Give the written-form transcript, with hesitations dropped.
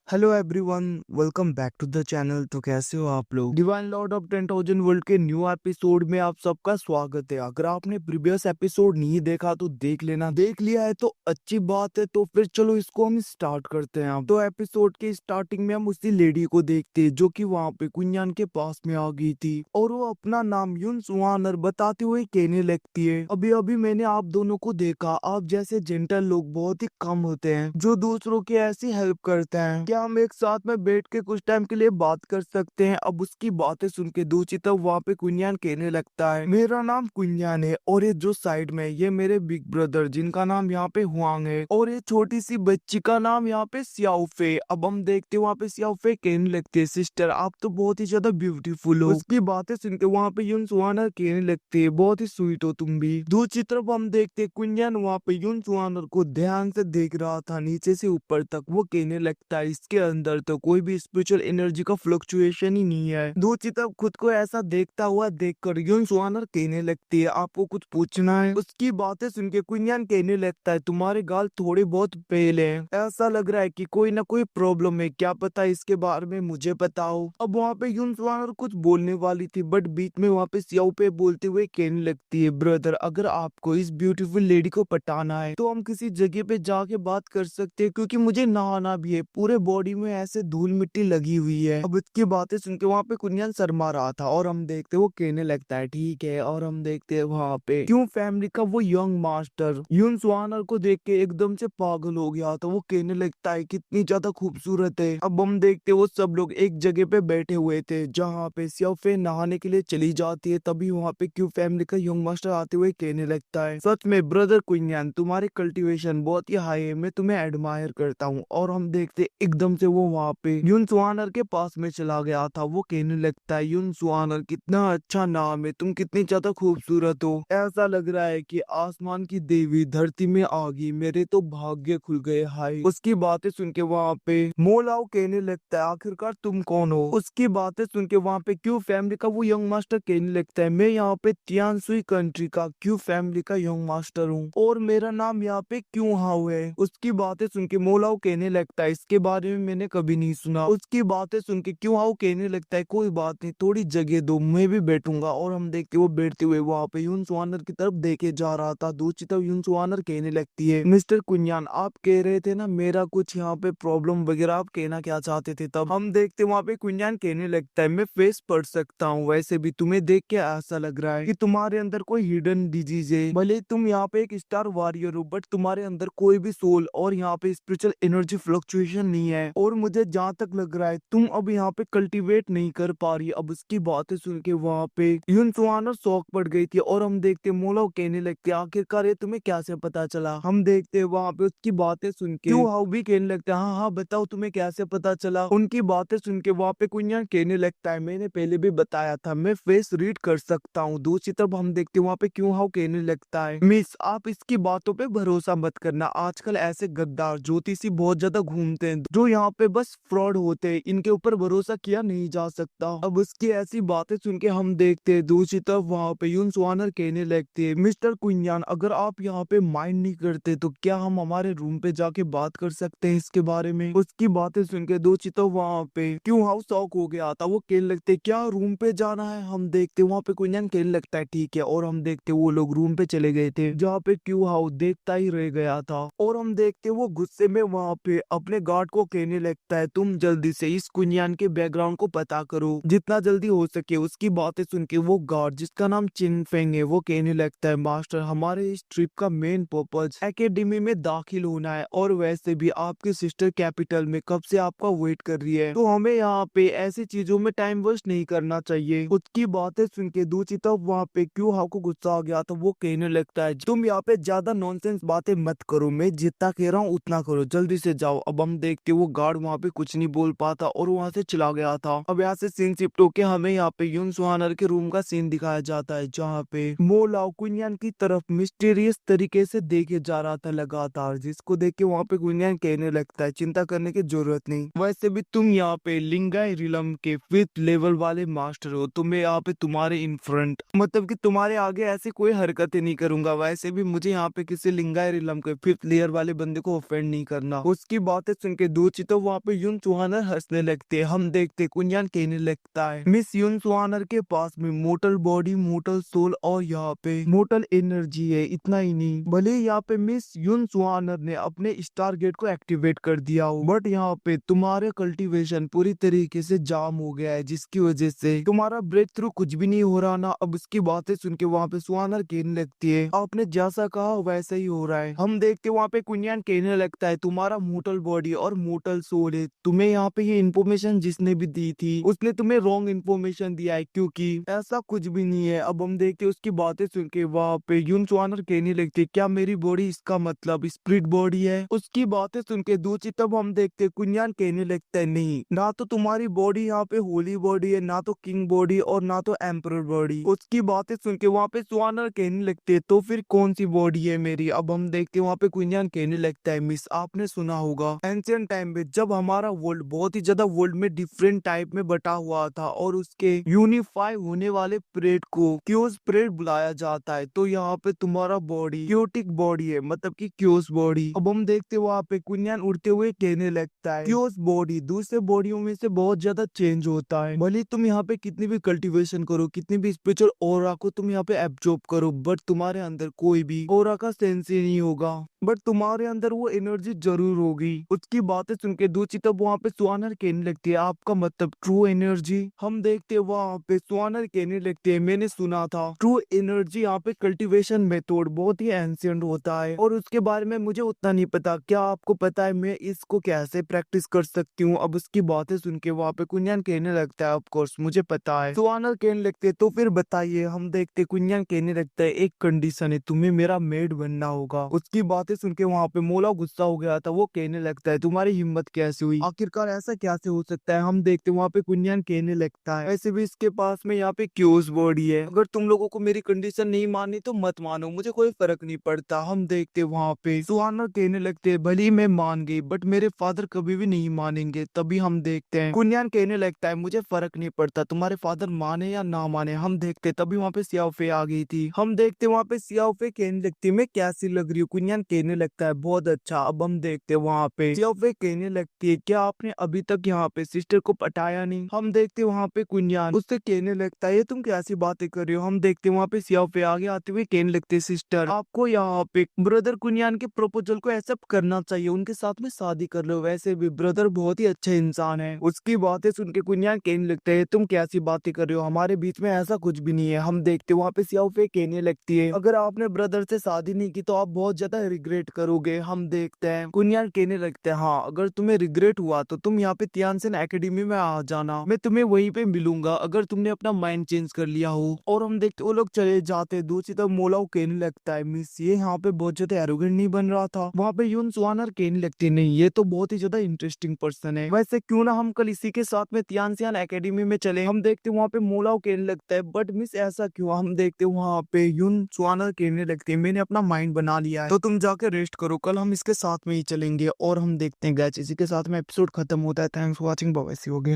Hello everyone, welcome back to the channel. तो कैसे हो आप लोग। डिवाइन लॉर्ड ऑफ 10,000 वर्ल्ड के न्यू एपिसोड में आप सबका स्वागत है। अगर आपने प्रीवियस एपिसोड नहीं देखा तो देख लेना, देख लिया है तो अच्छी बात है। तो फिर चलो इसको हम स्टार्ट करते हैं। तो एपिसोड के स्टार्टिंग में हम उसी लेडी को देखते हैं जो कि वहाँ पे कुंजान के पास में आ गई थी और वो अपना नाम युन सुआनर बताते हुए कहने लगती है, अभी अभी मैंने आप दोनों को देखा, आप जैसे जेंटल लोग बहुत ही कम होते हैं जो दूसरों की ऐसी हेल्प करते हैं। क्या हम एक साथ में बैठ के कुछ टाइम के लिए बात कर सकते हैं। अब उसकी बातें सुन के दूसरी तरफ वहाँ पे कुंजान कहने लगता है, मेरा नाम कुंजान है और ये जो साइड में ये मेरे बिग ब्रदर जिनका नाम यहाँ पे हुआंग है और ये छोटी सी बच्ची का नाम यहाँ पे सियाओफे। अब हम देखते हैं वहाँ पे सियाओफे कहने लगती है, सिस्टर आप तो बहुत ही ज्यादा ब्यूटीफुल हो। उसकी बातें सुन के वहाँ पे युन सुआनर कहने लगते है, बहुत ही स्वीट हो तुम भी। दूसरी तरफ हम देखते हैं कुंजान वहाँ पे युन सुआनर को ध्यान से देख रहा था नीचे से ऊपर तक। वो कहने लगता है, इसके अंदर तो कोई भी स्पिरिचुअल एनर्जी का फ्लक्चुएशन ही नहीं है। दूसरी तरफ खुद को ऐसा देखता हुआ देखकर युन सुआनर कहने लगती है, आपको कुछ पूछना है। उसकी बातें सुन के कुंजान कहने लगता है, तुम्हारे गाल थोड़े बहुत पेल हैं, ऐसा लग रहा है कि कोई ना कोई प्रॉब्लम है, क्या पता इसके बारे में मुझे पता हो। अब वहाँ पे युन सुआनर कुछ बोलने वाली थी बट बीच में वहाँ पे सियाओ पे बोलते हुए कहने लगती है, ब्रदर अगर आपको इस ब्यूटीफुल लेडी को पटाना है तो हम किसी जगह पे जाके बात कर सकते हैं, क्योंकि मुझे नहाना भी है, पूरे बॉडी में ऐसे धूल मिट्टी लगी हुई है। अब इसकी बातें सुन के वहाँ पे कुंजान शर्मा रहा था और हम देखते वो कहने लगता है ठीक है। और हम देखते हैं वहाँ पे क्यों फैमिली का वो यंग मास्टर युन सुआनर को देख के एकदम से पागल हो गया था। वो कहने लगता है कितनी ज्यादा खूबसूरत है। अब हम देखते वो सब लोग एक जगह पे बैठे हुए थे जहाँ पे सियाओफे नहाने के लिए चली जाती है। तभी वहाँ पे क्यों फैमिली का यंग मास्टर आते हुए कहने लगता है, सच में ब्रदर कुंजान तुम्हारी कल्टीवेशन बहुत ही हाई है, मैं तुम्हें एडमायर करता हूँ। और हम देखते एकदम से वो वहाँ पे युन सुआनर के पास में चला गया था। वो कहने लगता है, युन सुआनर कितना अच्छा नाम है, तुम कितनी ज्यादा खूबसूरत हो, ऐसा लग रहा है कि आसमान की देवी धरती में आ गई, मेरे तो भाग्य खुल गए हाय। उसकी बातें सुन के वहाँ पे मोलाओ कहने लगता है, आखिरकार तुम कौन हो। उसकी बातें सुन के वहाँ पे क्यू फैमिली का वो यंग मास्टर कहने लगता है, मैं यहाँ पे तियानसुई कंट्री का क्यू फैमिली का यंग मास्टर हूँ और मेरा नाम यहाँ पे क्यों हाउ है। उसकी बातें सुन के मोलाओ कहने लगता है, इसके बारे में मैंने कभी नहीं सुना। उसकी बातें सुन के क्यों हाउ कहने लगता है, कोई बात नहीं थोड़ी जगह दो मैं भी बैठूंगा। और हम देखते वो बैठते हुए वहाँ पे युन सुआनर की तरफ देखे जा रहा था। दूसरी तरफ युन सुआनर कहने लगती है, मिस्टर कुंजान आप कह रहे थे ना मेरा कुछ यहाँ पे प्रॉब्लम वगैरह, आप कहना क्या चाहते थे। तब हम देखते वहाँ पे कुंजान कहने लगता है, मैं फेस पढ़ सकता हूँ, वैसे भी तुम्हें देख के ऐसा लग रहा है कि तुम्हारे अंदर कोई हिडन डिजीज है। भले तुम यहाँ पे एक स्टार वॉरियर हो बट तुम्हारे अंदर कोई भी सोल और यहाँ पे स्पिरिचुअल एनर्जी फ्लक्चुएशन नहीं है। और मुझे जहाँ तक लग रहा है तुम अब यहाँ पे कल्टीवेट नहीं कर पा रही। अब उसकी बातें सुन के वहाँ पे युन सुआनर शौक पड़ गई थी। और हम देखते मोलाओ कहने लगते, आखिरकार ये तुम्हें कैसे पता चला। हम देखते वहाँ पे उसकी बातें सुन के क्यों हाउ भी कहने लगता है, हाँ हाँ बताओ तुम्हें कैसे पता चला। उनकी बातें सुन के वहाँ पे कुंजान कहने लगता है, मैंने पहले भी बताया था मैं फेस रीड कर सकता हूँ। दूसरी तरफ हम देखते वहाँ पे क्यों हाउ कहने लगता है, मिस आप इसकी बातों पे भरोसा मत करना, आजकल ऐसे गद्दार ज्योतिषी बहुत ज्यादा घूमते हैं जो यहाँ पे बस फ्रॉड होते हैं, इनके ऊपर भरोसा किया नहीं जा सकता। अब उसकी ऐसी बातें सुन के हम देखते हैं दूसरी तरफ वहाँ पे युन सुआनर कहने लगते हैं, मिस्टर कुंजान अगर आप यहाँ पे माइंड नहीं करते तो क्या हम हमारे रूम पे जाके बात कर सकते हैं इसके बारे में। उसकी बातें सुन के दूसरी तरफ वहाँ पे क्यों हाउ शॉक हो गया था। वो कहने लगते क्या रूम पे जाना है। हम देखते वहाँ पे कुंजान कहने लगता है ठीक है। और हम देखते वो लोग रूम पे चले गए थे जहाँ पे क्यों हाउ देखता ही रह गया था। और हम देखते वो गुस्से में वहाँ पे अपने गार्ड को कहने लगता है, तुम जल्दी से इस कुंजान के बैकग्राउंड को पता करो जितना जल्दी हो सके। उसकी बातें सुन के वो गार्ड जिसका नाम चिन फेंग है वो कहने लगता है, मास्टर हमारे इस ट्रिप का मेन पर्पज एकेडमी में दाखिल होना है और वैसे भी आपकी सिस्टर कैपिटल में कब से आपका वेट कर रही है, तो हमें यहाँ पे ऐसी चीजों में टाइम वेस्ट नहीं करना चाहिए। उसकी बातें सुन के दूसरी तरफ वहाँ पे क्यों हाउ को गुस्सा आ गया तो वो कहने लगता है, तुम यहाँ पे ज्यादा नॉनसेंस बातें मत करो, मैं जितना कह रहा हूँ उतना करो, जल्दी से जाओ। अब हम देखते वो गार्ड वहाँ पे कुछ नहीं बोल पाता और वहाँ से चला गया था। अब यहाँ से सीन शिफ्ट होके हमें यहाँ पे युन सुआनर के रूम का सीन दिखाया जाता है जहाँ पे मोलाओ कुंजान की तरफ मिस्टीरियस तरीके से देखे जा रहा था लगातार, जिसको देख के वहाँ पे कुंजान कहने लगता है, चिंता करने की जरूरत नहीं, वैसे भी तुम यहाँ पे लिंगाई रिलम के 5th लेवल वाले मास्टर हो, तुम्हें यहाँ पे तुम्हारे इन फ्रंट मतलब कि तुम्हारे आगे ऐसी कोई हरकतें नहीं करूंगा। वैसे भी मुझे यहाँ पे किसी लिंगाई रिलम के 5th लेयर वाले बंदे को ऑफेंड नहीं करना। उसकी बातें सुन के दूसरी चितो वहाँ पे युन सुहानर हंसने लगते हैं। हम देखते कुंजान कहने लगता है मिस युन सुहानर के पास में मोटल बॉडी, मोटल सोल और यहाँ पे मोटल एनर्जी है। इतना ही नहीं, भले यहाँ पे मिस युन सुहानर ने अपने स्टार गेट को एक्टिवेट कर दिया हो, बट यहाँ पे तुम्हारे कल्टीवेशन पूरी तरीके से जाम हो गया है, जिसकी वजह से तुम्हारा ब्रेक थ्रू कुछ भी नहीं हो रहा ना। अब उसकी बातें सुन के वहाँ पे सुहानर कहने लगती है आपने जैसा कहा वैसा ही हो रहा है। हम देखते वहाँ पे कुंजान कहने लगता है तुम्हारा मोटल बॉडी और मोटल सोल है। तुम्हें यहाँ पे ये इन्फॉर्मेशन जिसने भी दी थी उसने तुम्हें रॉन्ग इन्फॉर्मेशन दिया है, क्योंकि ऐसा कुछ भी नहीं है। अब हम देखते उसकी बातें सुन के वहाँ पे युन सुहानर कहने लगती है क्या मेरी बॉडी इसका मतलब स्पिरिट बॉडी है? उसकी बातें सुन के दूसरी तब हम देखते कुंजान कहने लगता है नहीं, ना तो तुम्हारी बॉडी यहाँ पे होली बॉडी है, ना तो किंग बॉडी और ना तो एम्परर बॉडी। उसकी बातें सुन के वहाँ पे सुहानर कहने लगते तो फिर कौन सी बॉडी है मेरी? अब हम देखते वहाँ पे कुंजान कहने लगता है मिस आपने सुना होगा एंशिएंट टाइम में जब हमारा वर्ल्ड बहुत ही ज्यादा वर्ल्ड में डिफरेंट टाइप में बटा हुआ था और उसके यूनिफाई होने वाले पीरियड को क्योस पीरियड बुलाया जाता है, तो यहाँ पे तुम्हारा बॉडी क्योटिक बॉडी है, मतलब कि क्योस बॉडी। अब हम देखते वहाँ पे कुंजान उड़ते हुए कहने लगता है क्योस बॉडी दूसरे बॉडियों में से बहुत ज्यादा चेंज होता है। भले तुम यहाँ पे कितनी भी कल्टीवेशन करो, कितनी भी स्पिरिचुअल ऑरा को तुम यहाँ पे एब्जॉर्ब करो, बट तुम्हारे अंदर कोई भी ऑरा का सेंस ही नहीं होगा, बट तुम्हारे अंदर वो एनर्जी जरूर होगी। उसकी बातें सुन के दूसरी तब वहाँ पे सुहानर कहने लगती है आपका मतलब ट्रू एनर्जी? हम देखते वहाँ पे सुहानर कहने लगते है मैंने सुना था ट्रू एनर्जी यहाँ पे कल्टीवेशन मेथड बहुत ही एंशिएंट होता है और उसके बारे में मुझे उतना नहीं पता, क्या आपको पता है मैं इसको कैसे प्रैक्टिस कर सकती हूँ? अब उसकी बातें सुन के वहाँ पे कुंजान कहने लगता है ऑफ कोर्स मुझे पता है। सुहानर कहने लगते तो फिर बताइए। हम देखते कुंजान कहने लगता है एक कंडीशन है, तुम्हें मेरा मेड बनना होगा। उसकी बातें सुन के वहाँ पे मोला गुस्सा हो गया था, वो कहने लगता है तुम्हारी हिम्मत कैसे हुई, आखिरकार ऐसा कैसे हो सकता है? हम देखते वहाँ पे कुंजान कहने लगता है ऐसे भी इसके पास में यहाँ पे क्योस बॉडी है, अगर तुम लोगों को मेरी कंडीशन नहीं मानी तो मत मानो, मुझे कोई फर्क नहीं पड़ता। हम देखते वहाँ पे सुहाना कहने लगते भले मैं मान गई बट मेरे फादर कभी भी नहीं मानेंगे। तभी हम देखते हैं कुंजान कहने लगता है मुझे फर्क नहीं पड़ता तुम्हारे फादर माने या ना माने। हम देखते तभी वहाँ पे सियाओफे आ गई थी। हम देखते वहाँ पे सियाओफे कहने लगती मैं कैसी लग रही हूँ? कुंजान कहने लगता है बहुत अच्छा। अब हम देखते वहाँ पे सियाओफे कहने लगती है क्या आपने अभी तक यहाँ पे सिस्टर को पटाया नहीं? हम देखते वहाँ पे कुंजान उससे कहने लगता है ये तुम कैसी बातें कर रही हो? हम देखते वहाँ पे सियाओफे आगे आते हुए कहने लगते सिस्टर आपको यहाँ पे ब्रदर कुंजान के प्रपोजल को एक्सेप्ट करना चाहिए, उनके साथ में शादी कर लो, वैसे भी ब्रदर बहुत ही अच्छे इंसान है। उसकी बातें सुन के कुंजान कहने लगते है तुम कैसी बातें कर रहे हो, हमारे बीच में ऐसा कुछ भी नहीं है। हम देखते वहाँ पे सियाओफे कहने लगती है अगर आपने ब्रदर से शादी नहीं की तो आप बहुत ज्यादा रिग्रेट करोगे। हम देखते हैं कुंजान कहने लगते हैं हाँ अगर तुम्हें रिग्रेट हुआ तो तुम यहाँ पे तियानसेन एकेडमी में आ जाना, मैं तुम्हें वहीं पे मिलूंगा अगर तुमने अपना माइंड चेंज कर लिया हो। और हम देखते वो लोग चले जाते। दूसरी तरफ मोलाओ कहने लगता है मिस ये यहाँ पे बहुत ज्यादा एरोगेंट नहीं बन रहा था। वहाँ पे यून सुहानर कहने लगती नहीं ये तो बहुत ही ज्यादा इंटरेस्टिंग पर्सन है, वैसे क्यों ना हम कल इसी के साथ में तियानसेन एकेडमी में चले। हम देखते वहाँ पे मोलाओ कहने लगता है बट मिस ऐसा क्यों? हम देखते वहाँ पे यून सुहानर कहने लगती है मैंने अपना माइंड बना लिया है तो तुम जाके रेस्ट करो, कल हम इसके साथ में ही चलेंगे। और हम देखते हैं गाइस इसी के साथ में एपिसोड खत्म होता है। Thanks for watching, bye see you again.